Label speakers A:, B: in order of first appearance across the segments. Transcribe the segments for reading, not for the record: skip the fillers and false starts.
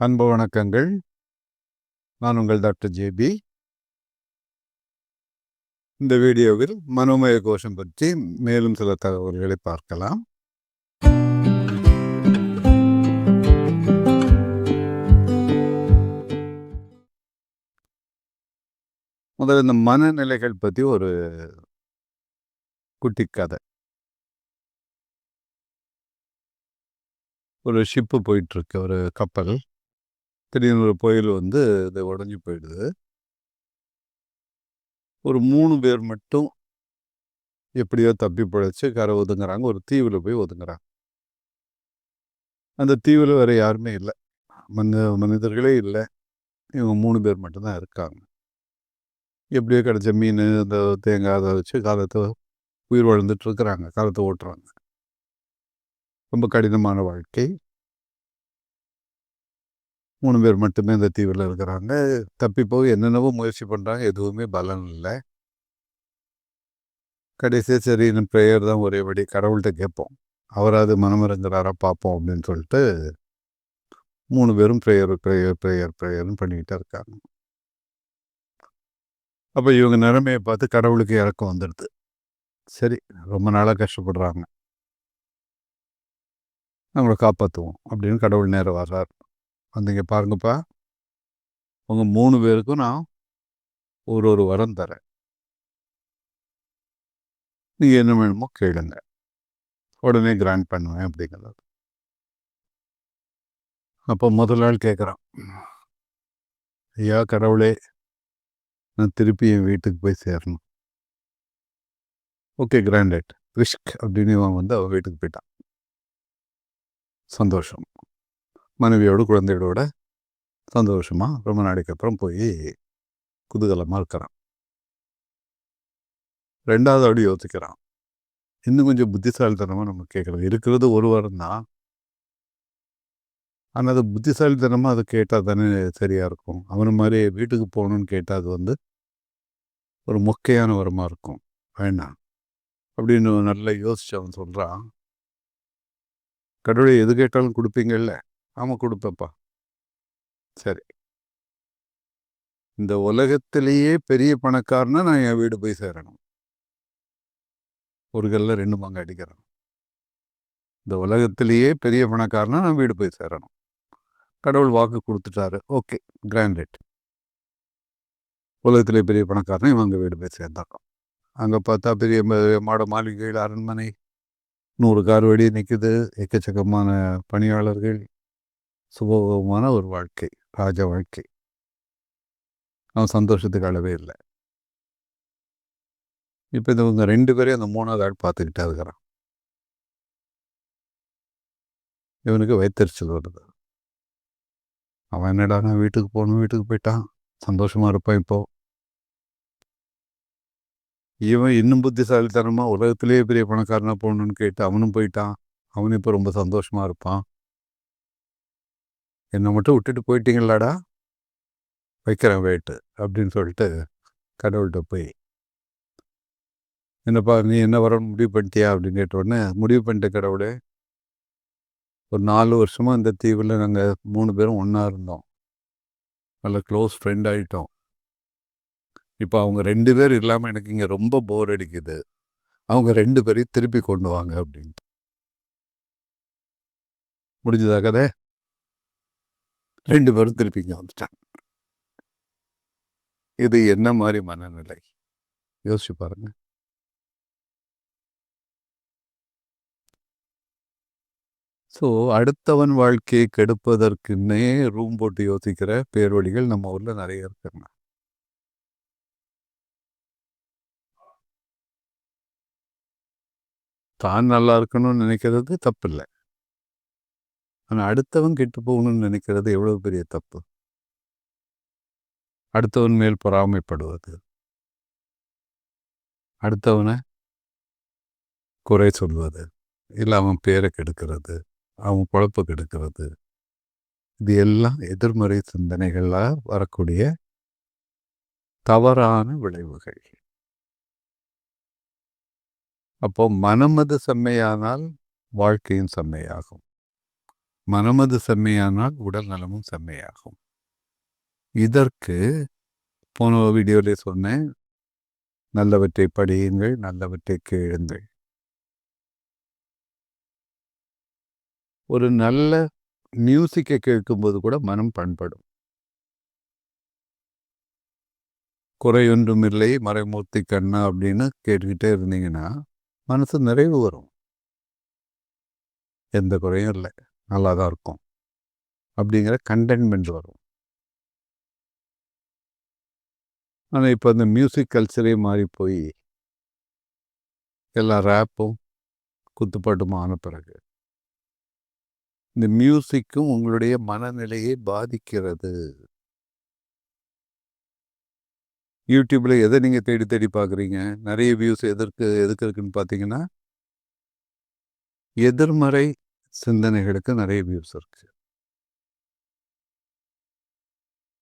A: அன்பு வணக்கங்கள். நான் உங்கள் டாக்டர் ஜேபி. இந்த வீடியோவில் மனோமய கோஷம் பற்றி மேலும் சில தகவல்களை பார்க்கலாம். முதல்ல இந்த மனநிலைகள் பற்றி ஒரு குட்டி கதை. ஒரு ஷிப்பு போயிட்டுருக்கு, ஒரு கப்பல். திடீர்னு ஒரு புயல் வந்து இது உடஞ்சி போயிடுது. ஒரு 3 பேர் மட்டும் எப்படியோ தப்பி பிழைச்சி கரை ஒதுங்குறாங்க. ஒரு தீவில் போய் ஒதுங்குறாங்க. அந்த தீவில் வேறு யாருமே இல்லை, மனிதர்களே இல்லை. இவங்க 3 பேர் மட்டும்தான் இருக்காங்க. எப்படியோ கிடைச்ச மீன், இந்த தேங்காய் அதை வச்சு காலத்தை உயிர் வாழ்ந்துட்டு இருக்கிறாங்க, காலத்தை ஓட்டுறாங்க. ரொம்ப கடினமான வாழ்க்கை. 3 பேர் மட்டுமே இந்த தீவில் இருக்கிறாங்க. தப்பி போய் என்னென்னவோ முயற்சி பண்ணுறாங்க, எதுவுமே பலன் இல்லை. கடைசியாக சரி, இந்த ப்ரேயர் தான் ஒரே வழி, கடவுள்கிட்ட கேட்போம், அவராது மனமிறங்குறாரா பார்ப்போம் அப்படின்னு சொல்லிட்டு 3 பேரும் ப்ரேயர்னு பண்ணிக்கிட்டே இருக்காங்க. அப்போ இவங்க நிலைமையை பார்த்து கடவுளுக்கு இறக்கம் வந்துடுது. சரி, ரொம்ப நாளாக கஷ்டப்படுறாங்க, நம்மளை காப்பாற்றுவோம் அப்படின்னு கடவுள் நேரம் வர்றார். வந்தீங்க பாருங்கப்பா, உங்கள் 3 பேருக்கும் நான் ஒரு வரம் தரேன், நீங்கள் என்ன வேணுமோ கேளுங்க, உடனே கிராண்ட் பண்ணுவேன் அப்படிங்கிறது. அப்போ முதல் நாள் கேட்குறான், ஐயா கடவுளே, நான் திருப்பி என் வீட்டுக்கு போய் சேரணும். ஓகே, கிராண்டட் ரிஸ்க் அப்படின்னு இவன் வந்து அவன் வீட்டுக்கு போயிட்டான். சந்தோஷம், மனைவியோடு குழந்தைகளோட சந்தோஷமாக ரொம்ப நாளைக்கு அப்புறம் போய் குதூகலமாக இருக்கிறான். 2வது அடி யோசிக்கிறான், இன்னும் கொஞ்சம் புத்திசாலித்தனமாக நம்ம கேட்குறது. இருக்கிறது ஒரு வாரம் தான், ஆனால் அது புத்திசாலித்தனமாக அதை கேட்டால் தானே சரியாக இருக்கும். அவனை மாதிரி வீட்டுக்கு போகணுன்னு கேட்டால் அது வந்து ஒரு மொக்கையான வரமாக இருக்கும், வேண்டாம் அப்படின்னு நல்லா யோசிச்சு அவன் சொல்கிறான், கடவுளை எது கேட்டாலும் கொடுப்பீங்கல்ல? ஆமாம் கொடுப்பேப்பா. சரி, இந்த உலகத்திலேயே பெரிய பணக்காரனா நான் என் வீடு போய் சேரணும். ஒரு கல்ல 2 மாங்காய் அடிக்கிறான். இந்த உலகத்திலேயே பெரிய பணக்காரனா நான் வீடு போய் சேரணும். கடவுள் வாக்கு கொடுத்துட்டாரு, ஓகே கிராண்டட். உலகத்திலே பெரிய பணக்காரனா இவங்க வீடு போய் சேர்ந்தாங்க. அங்கே பார்த்தா பெரிய மாட மாளிகைகள், அரண்மனை, 100 கார் வெடி நிற்குது, எக்கச்சக்கமான பணியாளர்கள், சுபோகமான ஒரு வாழ்க்கை, ராஜ வாழ்க்கை. அவன் சந்தோஷத்துக்கு அளவே இல்லை. இப்போ இவங்க 2 பேரையும் அந்த 3வது ஆள் பார்த்துக்கிட்டே இருக்கிறான். இவனுக்கு வயிற்றுச்சல் வருது. அவன் என்னடா நான் வீட்டுக்கு போகணும், வீட்டுக்கு போயிட்டான், சந்தோஷமாக இருப்பான். இப்போ இவன் இன்னும் புத்திசாலித்தனமாக உலகத்திலேயே பெரிய பணக்காரனாக போகணுன்னு கேட்டு அவனும் போயிட்டான். அவனும் இப்போ ரொம்ப சந்தோஷமாக இருப்பான். என்னை மட்டும் விட்டுட்டு போயிட்டீங்களாடா, வைக்கிறேன் வெயிட்டு அப்படின்னு சொல்லிட்டு கடவுள்கிட்ட போய், என்னப்பா நீ என்ன வரணும் முடிவு பண்ணிட்டியா அப்படின்னு கேட்டவுடனே, முடிவு பண்ணிட்ட கடவுளே, ஒரு 4 வருஷமாக இந்த தீவில் நாங்கள் 3 பேரும் ஒன்றா இருந்தோம், நல்ல க்ளோஸ் ஃப்ரெண்ட் ஆகிட்டோம். இப்போ அவங்க 2 பேர் இல்லாமல் எனக்கு இங்கே ரொம்ப போர் அடிக்குது, அவங்க 2 பேரையும் திருப்பி கொண்டு வாங்க அப்படின்ட்டு. முடிஞ்சதா கதை? 2 பேரும் திருப்பி இங்கே வந்துட்டாங்க. இது என்ன மாதிரி மனநிலை யோசிச்சு பாருங்க. ஸோ அடுத்தவன் வாழ்க்கையை கெடுப்பதற்குன்னே ரூம் போட்டு யோசிக்கிற பேர்வழிகள் நம்ம ஊரில் நிறைய இருக்குங்க. தான் நல்லா இருக்கணும்னு நினைக்கிறது தப்பு இல்லை, ஆனால் அடுத்தவன் கெட்டு போகணும்னு நினைக்கிறது எவ்வளோ பெரிய தப்பு. அடுத்தவன் மேல் பொறாமைப்படுவது, அடுத்தவனை குறை சொல்வது, இல்லை அவன் பேரை கெடுக்கிறது, அவன் பொழப்பை கெடுக்கிறது, இது எல்லாம் எதிர்மறை சிந்தனைகளாக வரக்கூடிய தவறான விளைவுகள். அப்போ மனம் அது செம்மையானால் வாழ்க்கையும் செம்மையாகும். மனமது செம்மையானால் உடல் நலமும் செம்மையாகும். இதற்கு போன வீடியோவிலே சொன்னேன், நல்லவற்றை படியுங்கள், நல்லவற்றை கேளுங்கள். ஒரு நல்ல மியூசிக்கை கேட்கும்போது கூட மனம் பண்படும். குறையொன்றும் இல்லை மறைமூர்த்தி கண்ணா அப்படின்னு கேட்டுக்கிட்டே இருந்தீங்கன்னா மனசு நிறைவு வரும். எந்த குறையும் இல்லை, நல்லா தான் இருக்கும் அப்படிங்கிற கண்டென்ட்மெண்ட் வரும். ஆனால் இப்போ அந்த மியூசிக் கல்ச்சரே மாறி போய் எல்லா ரேப்பும் குத்துப்பாட்டுமா ஆன பிறகு இந்த மியூசிக்கும் உங்களுடைய மனநிலையை பாதிக்கிறது. யூடியூப்ல எதை நீங்கள் தேடி தேடி பார்க்குறீங்க? நிறைய வியூஸ் எதுக்கு இருக்குன்னு பார்த்தீங்கன்னா, எதிர்மறை சிந்தனைகளுக்கு நிறைய வியூஸ் இருக்கு.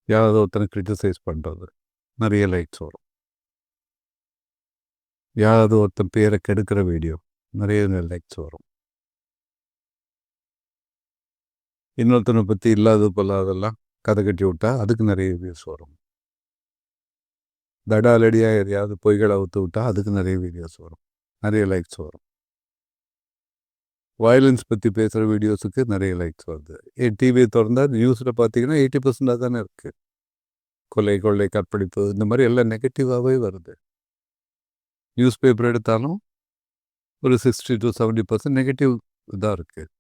A: யாராவது ஒருத்தனை கிரிட்டிசைஸ் பண்ணுறது நிறைய லைக்ஸ் வரும். யாராவது ஒருத்தன் பேரை கெடுக்கிற வீடியோ நிறைய லைக்ஸ் வரும். இன்னொருத்தனை பற்றி இல்லாத பொல்லாதெல்லாம் கதை கட்டி விட்டா அதுக்கு நிறைய வியூஸ் வரும். தடாலடியாக எதையாவது பொய்களை அவுத்து விட்டா அதுக்கு நிறைய வீடியோஸ் வரும், நிறைய லைக்ஸ் வரும். வயலன்ஸ் பற்றி பேசுகிற வீடியோஸுக்கு நிறைய லைக்ஸ் வருது. டிவி திறந்தால் நியூஸில் பார்த்தீங்கன்னா 80% தானே இருக்குது. கொலை, கொள்ளை, கற்பழிப்பு இந்த மாதிரி எல்லாம் நெகட்டிவாகவே வருது. நியூஸ் பேப்பர் எடுத்தாலும் ஒரு 60 to 70% நெகட்டிவ் இதாக இருக்குது.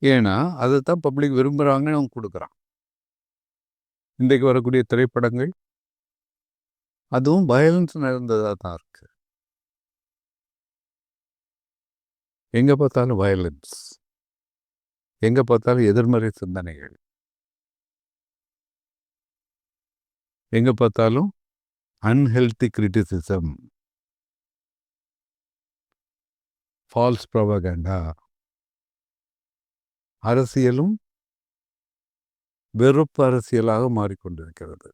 A: ஏன்னா அதை தான் பப்ளிக் விரும்புகிறாங்கன்னு அவங்க கொடுக்குறான். இன்றைக்கு வரக்கூடிய திரைப்படங்கள் அதுவும் வயலன்ஸ் நடந்ததாக தான் இருக்குது. எங்கே பார்த்தாலும் வயலன்ஸ், எங்கே பார்த்தாலும் எதிர்மறை சிந்தனைகள், எங்கே பார்த்தாலும் அன்ஹெல்தி கிரிட்டிசிசம், ஃபால்ஸ் ப்ரொபகண்டா. அரசியலும் வெறுப்பு அரசியலாக மாறிக்கொண்டிருக்கிறது.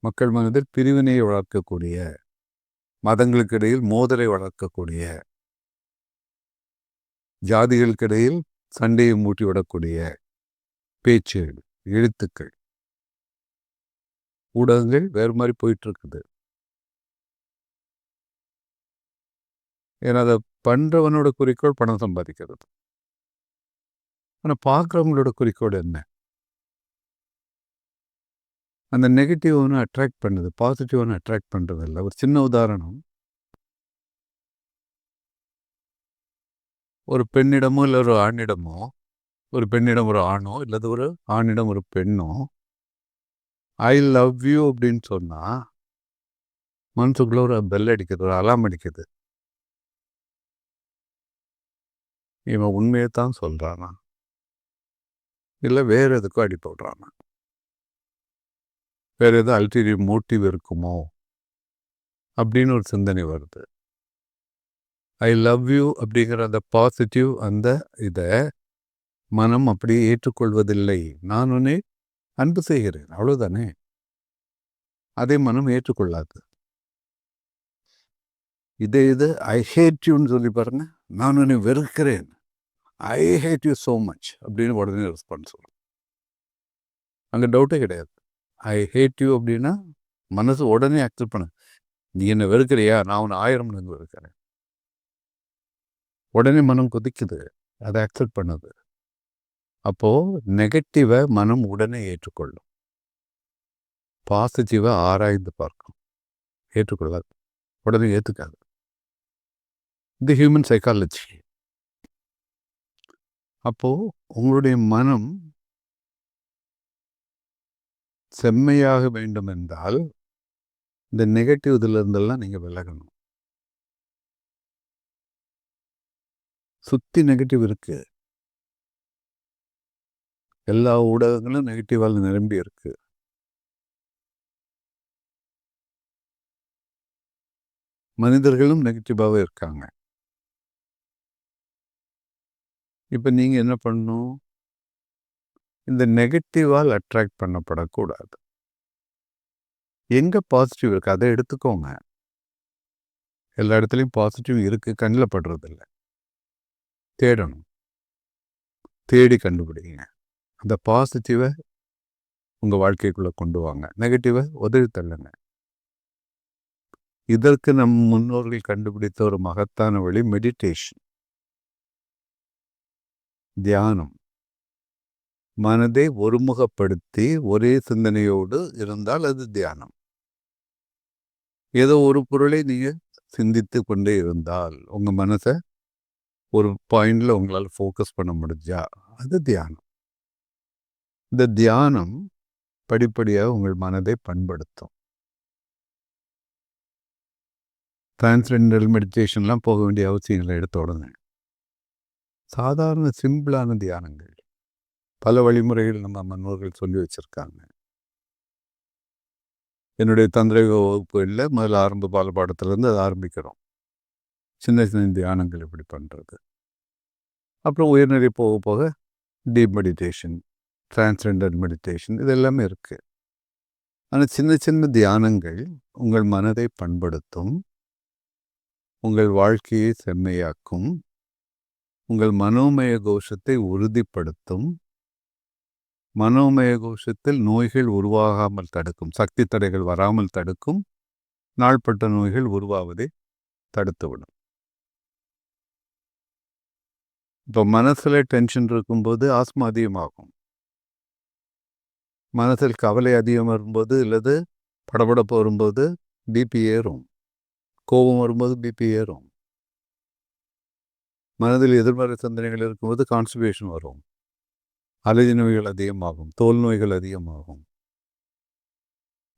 A: மக்கள் மனதில் பிரிவினையை வளர்க்கக்கூடிய, மதங்களுக்கு இடையில் மோதலை வளர்க்கக்கூடிய, ஜாதிகளுக்கிடையில் சண்டையை மூட்டிவிடக்கூடிய பேச்சுகள், எழுத்துக்கள், ஊடகங்கள் வேறு மாதிரி போயிட்டு இருக்குது. ஏன்னா அதை பண்றவனோட குறிக்கோள் பணம் சம்பாதிக்கிறது. ஆனால் பார்க்குறவங்களோட குறிக்கோள் என்ன? அந்த நெகட்டிவ் ஒன்று அட்ராக்ட் பண்ணுது, பாசிட்டிவ் ஒன்று அட்ராக்ட் பண்ணுறது இல்லை. ஒரு சின்ன உதாரணம், ஒரு பெண்ணிடமோ இல்லை ஒரு ஆணிடமோ, ஒரு பெண்ணிடம் ஒரு ஆணோ இல்லது ஒரு ஆணிடம் ஒரு பெண்ணோ ஐ லவ் யூ அப்படின்னு சொன்னால் மனசுக்குள்ள ஒரு பெல் அடிக்குது, ஒரு அலாம் அடிக்குது. இவன் உண்மையை தான் சொல்கிறானா இல்லை வேறு எதுக்கும் அடி போடுறானா, வேறு எதுவும் அல்டீரியர் மோட்டிவ் இருக்குமோ அப்படின்னு ஒரு சிந்தனை வருது. ஐ லவ் யூ அப்படிங்கிற அந்த பாசிட்டிவ் அந்த இதை மனம் அப்படியே ஏற்றுக்கொள்வதில்லை. நான் உன்னை அன்பு செய்கிறேன் அவ்வளோதானே, அதே மனம் ஏற்றுக்கொள்ளாது. இது ஐ ஹேட் யூன்னு சொல்லி பாருங்க, நான் உன்னை வெறுக்கிறேன், ஐ ஹேட் யூ ஸோ மச் அப்படின்னு உடனே ரெஸ்பான்ஸ் வரும். அங்கே டவுட்டே கிடையாது. ஐ ஹேட் யூ அப்படின்னா மனசு உடனே அக்செப்ட் பண்ண, நீ என்னை வெறுக்கிறியா, நான் உன்னை 1000 மடங்கு வெறுக்கிறேன். உடனே மனம் கொதிக்குது, அதை அக்செப்ட் பண்ணுது. அப்போது நெகட்டிவை மனம் உடனே ஏற்றுக்கொள்ளும், பாசிட்டிவை ஆராய்ந்து பார்க்கும், ஏற்றுக்கொள்ளாது, உடனே ஏற்றுக்காது. இது ஹியூமன் சைக்காலஜி. அப்போது உங்களுடைய மனம் செம்மையாக வேண்டும் என்றால் இந்த நெகட்டிவ் இதிலிருந்தெல்லாம் நீங்கள் விலகணும். சுற்றி நெகட்டிவ் இருக்கு, எல்லா ஊடகங்களும் நெகட்டிவால் நிரம்பி இருக்கு. மனிதர்களும் நெகட்டிவாகவே இருக்காங்க. இப்போ நீங்கள் என்ன பண்ணணும்? இந்த நெகட்டிவால் அட்ராக்ட் பண்ணப்படக்கூடாது. எங்கே பாசிட்டிவ் இருக்குது அதை எடுத்துக்கோங்க. எல்லா இடத்துலையும் பாசிட்டிவ் இருக்குது, கண்ணில் படுறதில்லை. தேடணும். தேடி கண்டுபிடிங்க. அந்த பாசிட்டிவை உங்கள் வாழ்க்கைக்குள்ளே கொண்டு வாங்க, நெகட்டிவை உதவி தள்ளுங்க. இதற்கு நம் முன்னோர்கள் கண்டுபிடித்த ஒரு மகத்தான வழி மெடிடேஷன், தியானம். மனதை ஒருமுகப்படுத்தி ஒரே சிந்தனையோடு இருந்தால் அது தியானம். ஏதோ ஒரு பொருளை நீங்கள் சிந்தித்து கொண்டே இருந்தால் உங்கள் மனசை ஒரு பாயிண்டில் உங்களால் ஃபோக்கஸ் பண்ண முடிஞ்சா அது தியானம். இந்த தியானம் படிப்படியாக உங்கள் மனதை பண்படுத்தும். டிரான்ஸ்சென்டென்டல் மெடிடேஷன்லாம் போக வேண்டிய அவசியங்களை எடுத்த உடனே சாதாரண சிம்பிளான தியானங்கள், பல வழிமுறைகள் நம்ம முன்னோர்கள் சொல்லி வச்சுருக்காங்க. என்னுடைய தந்திரக வகுப்புகளில் முதல்ல ஆரம்ப பாடத்திலேருந்து அதை ஆரம்பிக்கிறோம். சின்ன சின்ன தியானங்கள் எப்படி பண்ணுறது, அப்புறம் உயர்நிலை போக போக டீப் மெடிடேஷன், டிரான்ஸ்சென்டென்டல் மெடிடேஷன், இது எல்லாமே இருக்குது. ஆனால் சின்ன சின்ன தியானங்கள் உங்கள் மனதை பண்படுத்தும், உங்கள் வாழ்க்கையை செம்மையாக்கும், உங்கள் மனோமய கோஷத்தை உறுதிப்படுத்தும், மனோமய கோஷத்தில் நோய்கள் உருவாகாமல் தடுக்கும், சக்தி தடைகள் வராமல் தடுக்கும், நாள்பட்ட நோய்கள் உருவாவதை தடுத்துவிடும். இப்போ மனசில் டென்ஷன் இருக்கும்போது ஆஸ்மா அதிகமாகும், மனசில் கவலை அதிகம் வரும்போது அல்லது படபடப்பு வரும்போது பிபி ஏறும், கோபம் வரும்போது பிபி ஏறும், மனதில் எதிர்மறை சிந்தனைகள் இருக்கும்போது கான்ஸ்டிபேஷன் வரும், அலர்ஜி நோய்கள் அதிகமாகும், தோல் நோய்கள் அதிகமாகும்.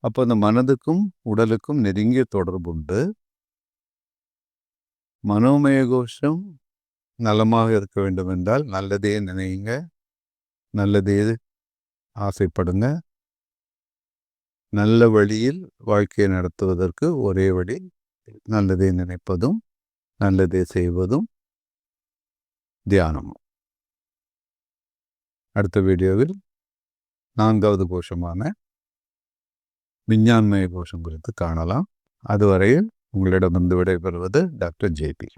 A: அப்போ அந்த மனதுக்கும் உடலுக்கும் நெருங்கிய தொடர்பு உண்டு. மனோமய கோஷம் நலமாக இருக்க வேண்டும் என்றால் நல்லதே நினைங்க, நல்லதே ஆசைப்படுங்க. நல்ல வழியில் வாழ்க்கையை நடத்துவதற்கு ஒரே வழி நல்லதே நினைப்பதும் நல்லதே செய்வதும் தியானமும். அடுத்த வீடியோவில் 4வது கோஷமான விஞ்ஞான்மய கோஷம் குறித்து காணலாம். அதுவரையில் உங்களிடமிருந்து விடைபெறுவது டாக்டர் ஜேபி.